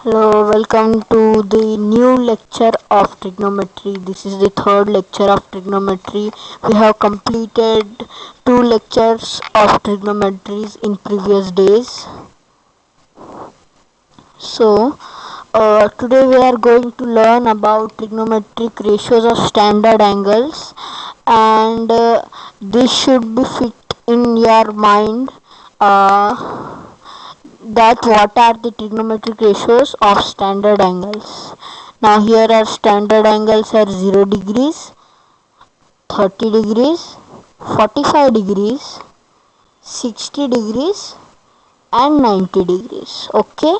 Hello, welcome to the new lecture of trigonometry. This is the third lecture of trigonometry. We have completed two lectures of trigonometries in previous days. Today we are going to learn about trigonometric ratios of standard angles, and this should be fit in your mind. That what are the trigonometric ratios of standard angles. Now here are standard angles are 0 degrees, 30 degrees, 45 degrees, 60 degrees and 90 degrees. Okay,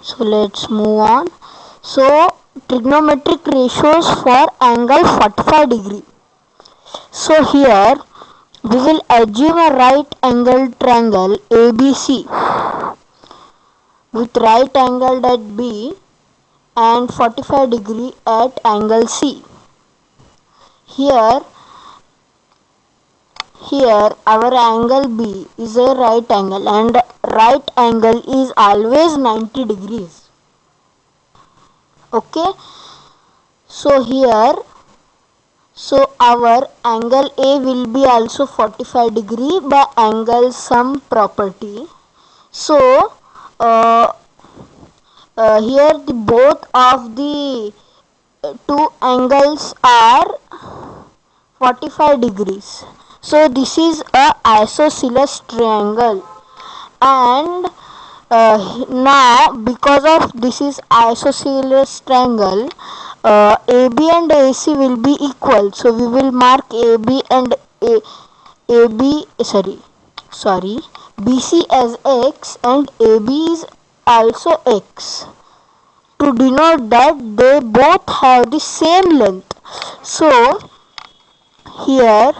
so let's move on. So trigonometric ratios for angle 45 degree. So here we will assume a right angled triangle ABC with right angled at B and 45 degree at angle C. Here our angle B is a right angle, and right angle is always 90 degrees. Okay, so our angle A will be also 45 degree by angle sum property. So here the both of the two angles are 45 degrees. So this is a isosceles triangle, and now because of this is isosceles triangle, AB and AC will be equal. So we will mark AB and BC as X and AB is also X, to denote that they both have the same length. So here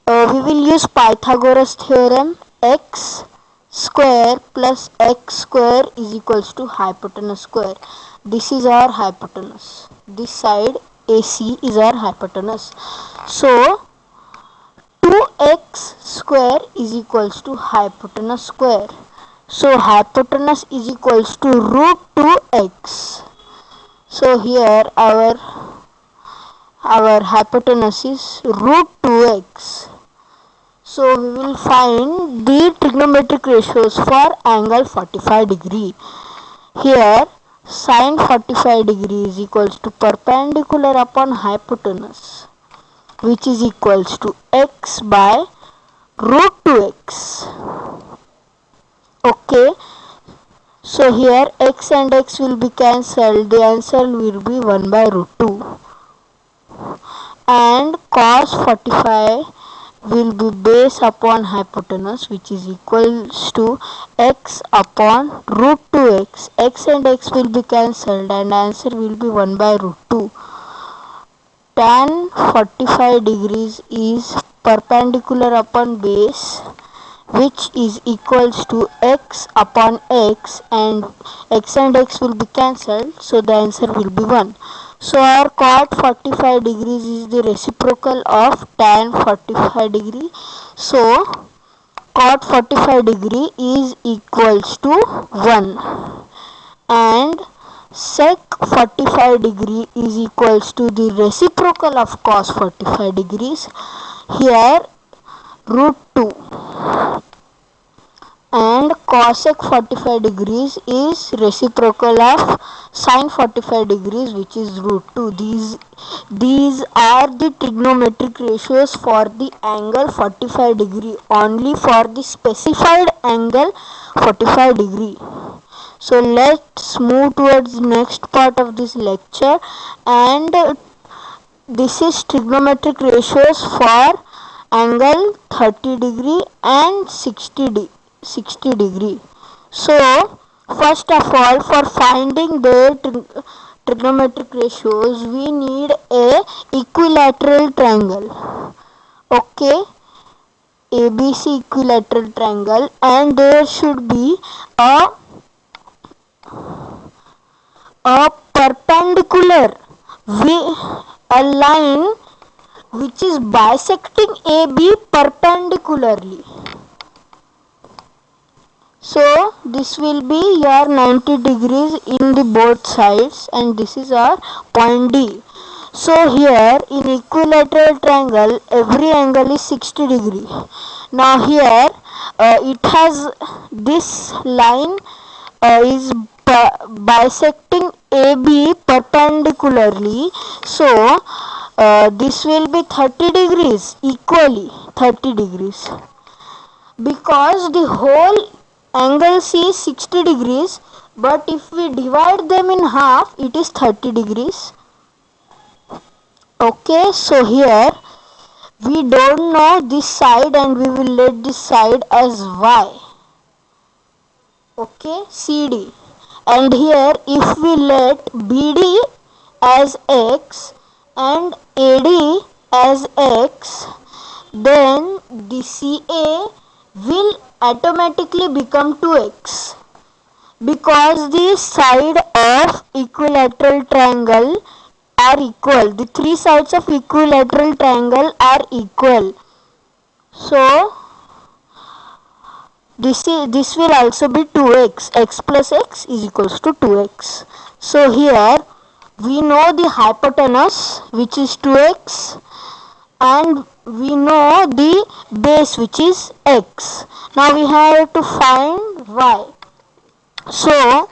we will use Pythagoras theorem. X square plus x square is equals to hypotenuse square. This is our hypotenuse. This side AC is our hypotenuse. So 2x square is equals to hypotenuse square. So hypotenuse is equals to root 2x. So here our hypotenuse is root 2x. So we will find the trigonometric ratios for angle 45 degree. Here sine 45 degree is equals to perpendicular upon hypotenuse, which is equals to x by root 2x. Okay, so here x and x will be cancelled. The answer will be 1 by root 2, and cos 45 will be base upon hypotenuse, which is equals to x upon root 2x. X and x will be cancelled and answer will be 1 by root 2. Tan 45 degrees is perpendicular upon base, which is equals to x upon x, and x will be cancelled, so the answer will be 1. So our cot 45 degrees is the reciprocal of tan 45 degree. So cot 45 degree is equals to 1, and sec 45 degree is equals to the reciprocal of cos 45 degrees. Here root 2, and cosec 45 degrees is reciprocal of sine 45 degrees, which is root 2. These are the trigonometric ratios for the angle 45 degree, only for the specified angle 45 degree. So let's move towards the next part of this lecture, and this is trigonometric ratios for angle 30 degree and 60 degree. So first of all, for finding the trigonometric ratios, we need a equilateral triangle. Okay, ABC equilateral triangle, and there should be a perpendicular a line which is bisecting AB perpendicularly. So this will be your 90 degrees in the both sides, and this is our point D. So here in equilateral triangle every angle is 60 degree. Now here it has this line is bisecting AB perpendicularly. So this will be 30 degrees, equally 30 degrees, because the whole angle C is 60 degrees, but if we divide them in half it is 30 degrees. Okay, so here we don't know this side and we will let this side as Y. Okay, CD. And here if we let BD as X and AD as X, then the CA will automatically become 2x, because the side of equilateral triangle are equal. The three sides of equilateral triangle are equal. So this will also be 2x. X plus x is equals to 2x. So here we know the hypotenuse, which is 2x, and we know the base, which is x. Now we have to find y. So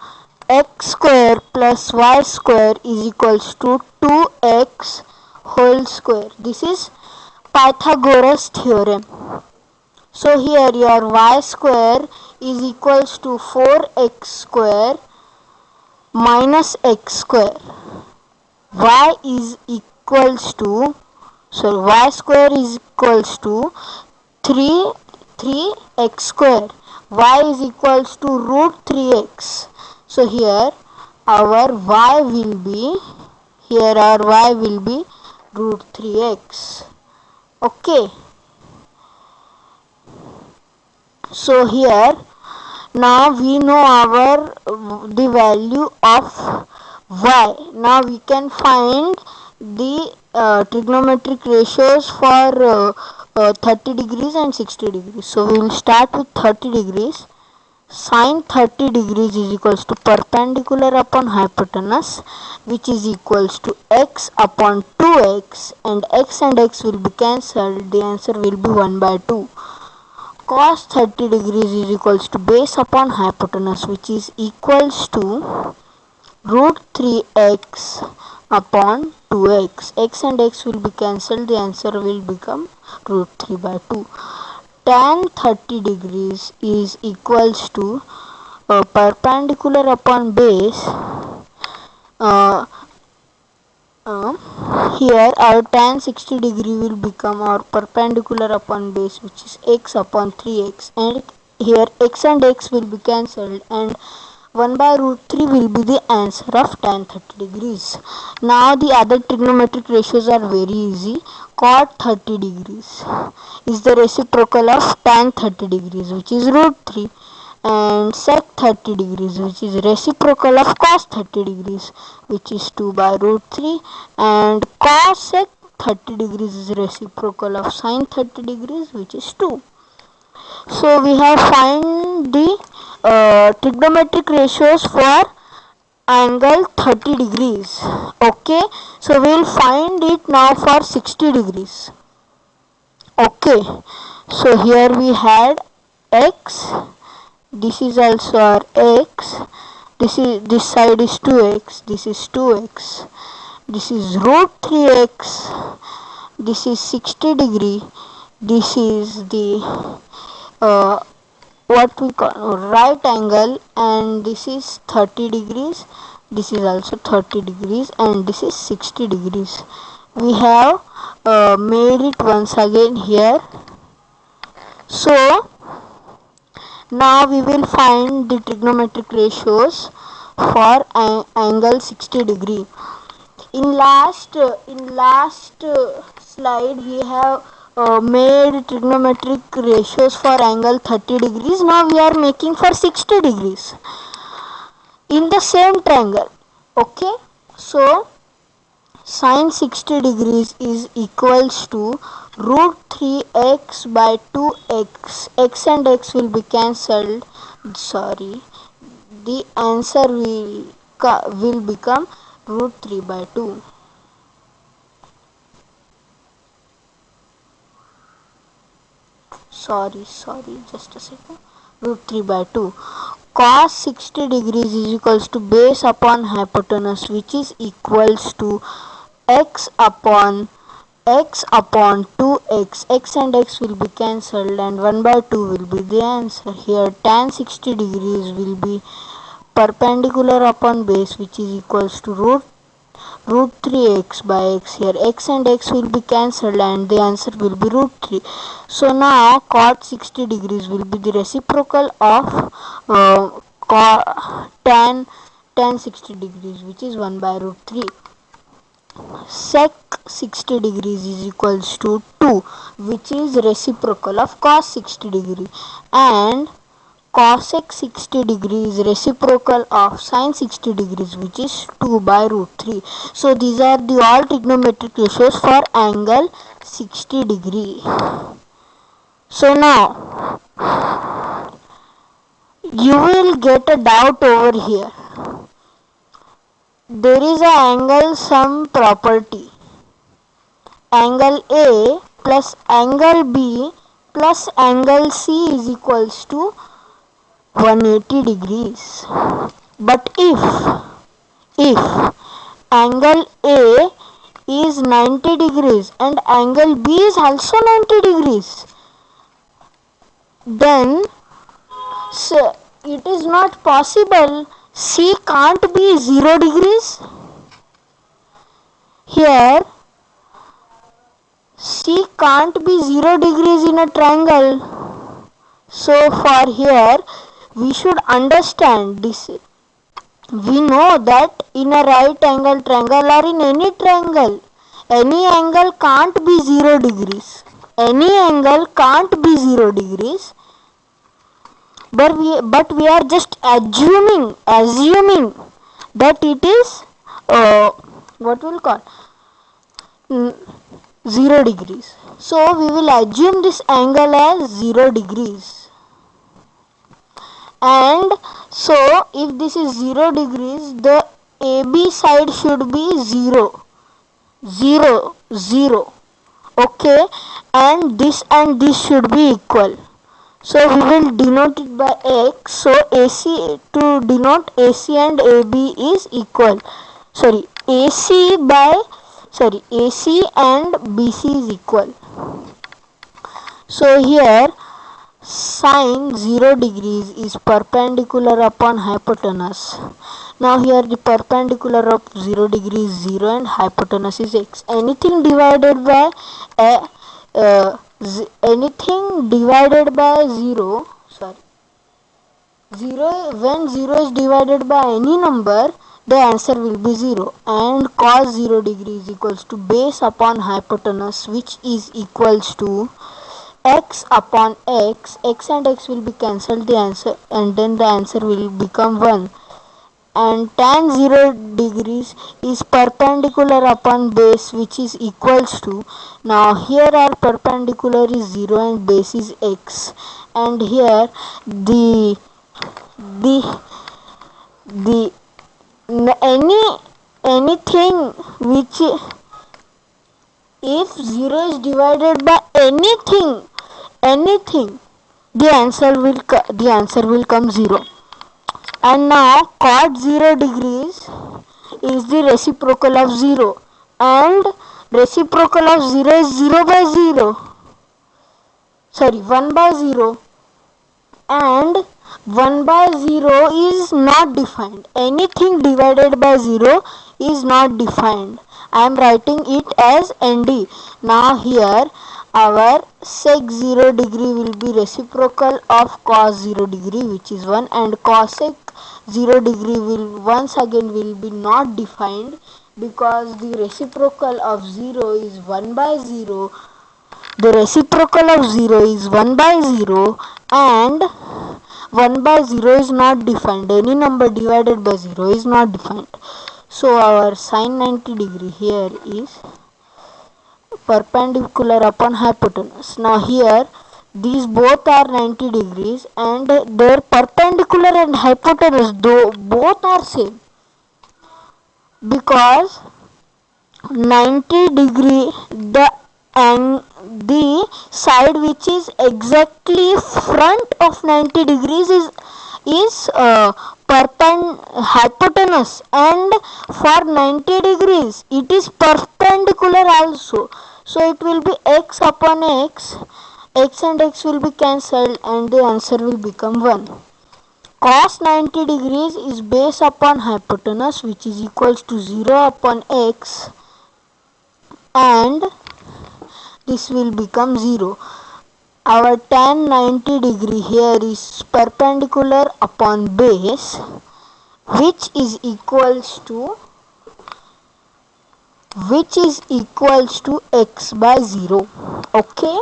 x square plus y square is equals to 2x whole square. This is Pythagoras theorem. So here your y square is equals to 4x square minus x square. Y is equals to, so y square is equals to 3x square. Y is equals to root 3x. So here our y will be, root 3x. Okay. So here now we know our the value of y. Now we can find the trigonometric ratios for 30 degrees and 60 degrees. So we will start with 30 degrees. Sine 30 degrees is equals to perpendicular upon hypotenuse, which is equals to x upon 2x, and x will be cancelled. The answer will be 1 by 2. Cos 30 degrees is equals to base upon hypotenuse, which is equals to root 3x upon 2x. X and x will be cancelled. The answer will become root 3 by 2. Tan 30 degrees is equals to perpendicular upon base. Here our tan 60 degree will become our perpendicular upon base, which is x upon 3x, and here x and x will be cancelled, and 1 by root 3 will be the answer of tan 30 degrees. Now the other trigonometric ratios are very easy. Cot 30 degrees is the reciprocal of tan 30 degrees, which is root 3, and sec 30 degrees, which is reciprocal of cos 30 degrees, which is 2 by root 3, and cosec 30 degrees is reciprocal of sin 30 degrees, which is 2. So we have find the trigonometric ratios for angle 30 degrees. Okay, so we will find it now for 60 degrees. Okay, so here we had x, this is also our x, this side is 2x, this is 2x, this is root 3x, this is 60 degree, this is the what we call right angle, and this is 30 degrees, this is also 30 degrees, and this is 60 degrees. We have made it once again here. So now we will find the trigonometric ratios for angle 60 degree. In last slide we have made trigonometric ratios for angle 30 degrees. Now we are making for 60 degrees in the same triangle. Okay, so sine 60 degrees is equals to root 3x by 2x. X and x will be cancelled. sorry, the answer will become root 3 by 2. Sorry, just a second. Root 3 by 2. Cos 60 degrees is equals to base upon hypotenuse, which is equals to x upon 2x. X and x will be cancelled and 1 by 2 will be the answer. Here tan 60 degrees will be perpendicular upon base, which is equals to root 3x by x. Here x and x will be cancelled and the answer will be root 3. So now cot 60 degrees will be the reciprocal of tan 60 degrees, which is 1 by root 3. Sec 60 degrees is equals to 2, which is reciprocal of cos 60 degree, and cosec 60 degrees is reciprocal of sin 60 degrees, which is 2 by root 3. So these are the all trigonometric ratios for angle 60 degree. So now you will get a doubt over here. There is an angle sum property. Angle A plus angle B plus angle C is equals to 180 degrees. But if angle A is 90 degrees and angle B is also 90 degrees, then it is not possible C can't be 0 degrees. Here C can't be 0 degrees in a triangle. So for here we should understand this. We know that in a right angle triangle or in any triangle, any angle can't be 0 degrees. Any angle can't be 0 degrees. But we are just assuming that it is what we'll call 0 degrees. So we will assume this angle as 0 degrees. And so if this is 0 degrees, the AB side should be 0. Okay, and this should be equal. So we will denote it by x. So AC, to denote AC and AB is equal. AC and BC is equal. So here sine 0 degrees is perpendicular upon hypotenuse. Now here the perpendicular of 0 degree is 0 and hypotenuse is x. Anything divided by 0, when 0 is divided by any number, the answer will be 0. And cos 0 degree is equals to base upon hypotenuse, which is equals to x upon x. X and x will be cancelled, the answer, and then the answer will become 1. And tan 0 degrees is perpendicular upon base, which is equals to, now here our perpendicular is 0 and base is x, and here anything which, if 0 is divided by anything, the answer will come 0. And now cot 0 degrees is the reciprocal of 0, and reciprocal of 0 is 1 by 0, and 1 by 0 is not defined. Anything divided by 0 is not defined. I am writing it as ND. Now here our sec 0 degree will be reciprocal of cos 0 degree, which is 1, and cosec 0 degree will be not defined, because the reciprocal of 0 is 1 by 0. The reciprocal of 0 is 1 by 0, and 1 by 0 is not defined. Any number divided by 0 is not defined. So our sine 90 degree here is perpendicular upon hypotenuse. Now here these both are 90 degrees and their perpendicular and hypotenuse though both are same, because 90 degree the side which is exactly front of 90 degrees is hypotenuse, and for 90 degrees it is perpendicular also, so it will be x upon x and x will be cancelled and the answer will become 1. Cos 90 degrees is base upon hypotenuse, which is equals to 0 upon x, and this will become 0. Our tan 90 degree here is perpendicular upon base, which is equals to x by 0. Okay,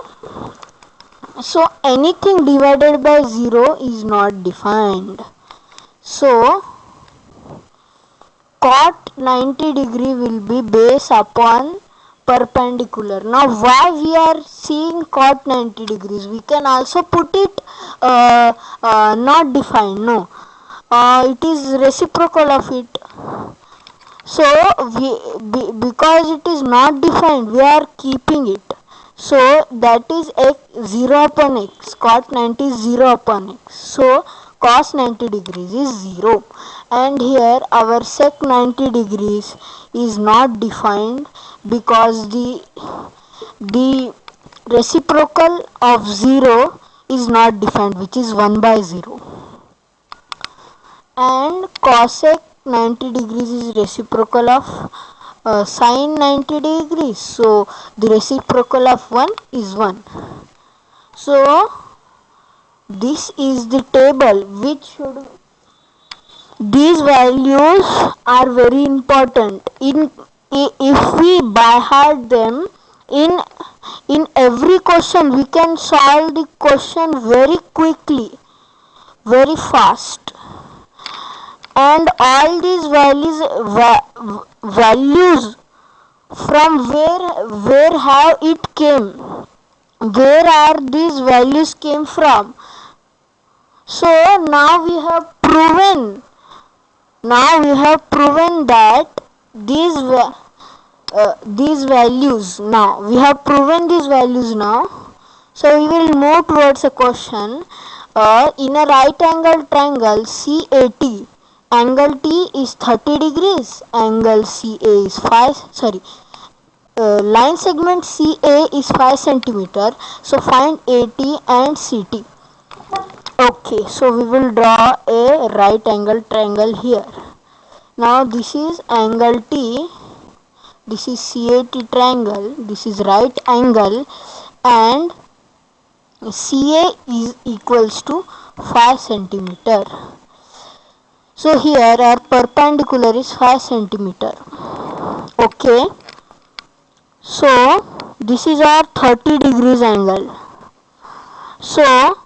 so anything divided by 0 is not defined. So cot 90 degree will be base upon perpendicular. Now why we are seeing cot 90 degrees? We can also put it not defined. No, it is reciprocal of it. So because it is not defined, we are keeping it. So that is x 0 upon x. Cot 90 is 0 upon x. So cos 90 degrees is 0. And here our sec 90 degrees is not defined because the reciprocal of 0 is not defined, which is 1 by 0. And cosec 90 degrees is reciprocal of sine 90 degrees. So the reciprocal of 1 is 1. So this is the table which should, these values are very important. If we by heart them in every question, we can solve the question very quickly, very fast. And all these values from where have it came, where are these values came from. So now we have proven that these values, now we have proven these values now. So we will move towards a question. In a right angle triangle CAT, angle T is 30 degrees, angle CA is line segment CA is 5 centimeter. So find AT and CT. Okay, so we will draw a right angle triangle here. Now this is angle T, this is CAT triangle, this is right angle, and CA is equals to 5 centimeter. So here our perpendicular is 5 centimeter. Okay, so this is our 30 degrees angle. So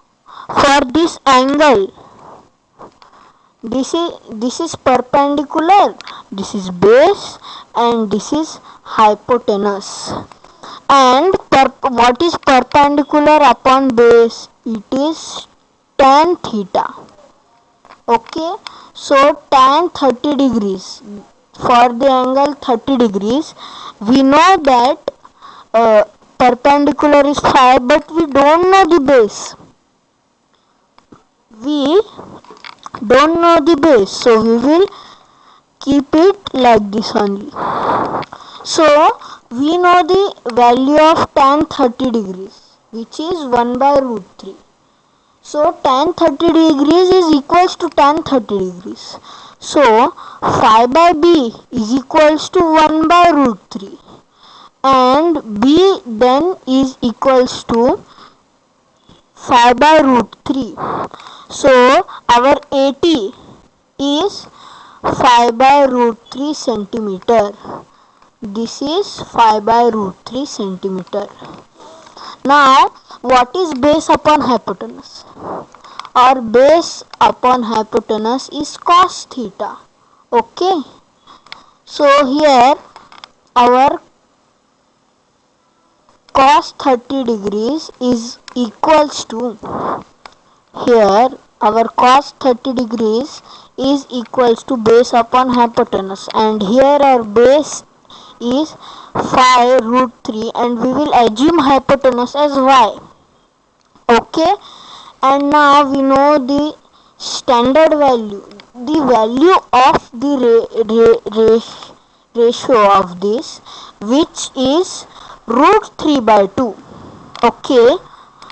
for this angle, this is perpendicular, this is base, and this is hypotenuse. And what is perpendicular upon base? It is tan theta. Okay, so tan 30 degrees, for the angle 30 degrees, we know that perpendicular is 5, but we don't know the base. We don't know the base, so we will keep it like this only. So we know the value of tan 30 degrees, which is 1 by root 3. So tan 30 degrees is equals to tan 30 degrees. So 5 by b is equals to 1 by root 3. And b then is equals to 5 by root 3. So our AT is 5 by root 3 centimeter. This is 5 by root 3 centimeter. Now what is base upon hypotenuse? Our base upon hypotenuse is cos theta. Okay, so here our cos 30 degrees is equals to, here our cos 30 degrees is equals to base upon hypotenuse, and here our base is 5 root 3, and we will assume hypotenuse as y. Okay, and now we know the standard value, the value of the ratio of this, which is root 3 by 2. Okay,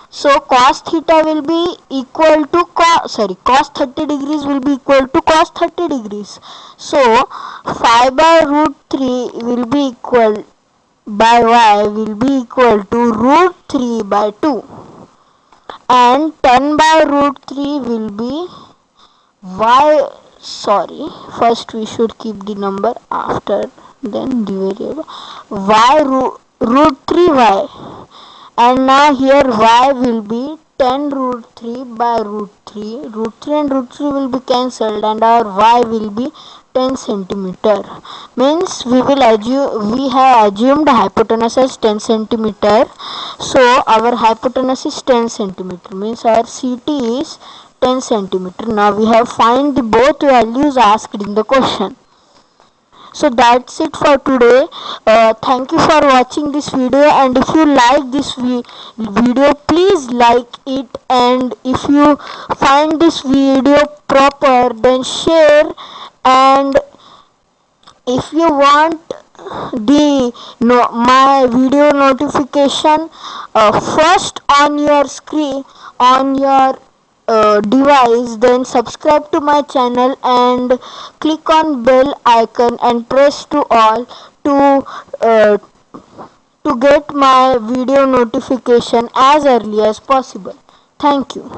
so cos theta will be equal to cos 30 degrees will be equal to cos 30 degrees. So 5 by root 3 will be equal by y will be equal to root 3 by 2, and 10 by root 3 will be y, first we should keep the number, after then the variable y root 3y, and now here y will be 10 root 3 by root 3, root 3 and root 3 will be cancelled, and our y will be 10 centimeter. Means we have assumed hypotenuse as 10 centimeter, so our hypotenuse is 10 centimeter, means our CT is 10 centimeter. Now we have find the both values asked in the question. So that's it for today. Thank you for watching this video, and if you like this video, please like it, and if you find this video proper, then share, and if you want my video notification first on your screen, on your device, then subscribe to my channel and click on bell icon and press to all to get my video notification as early as possible. Thank you.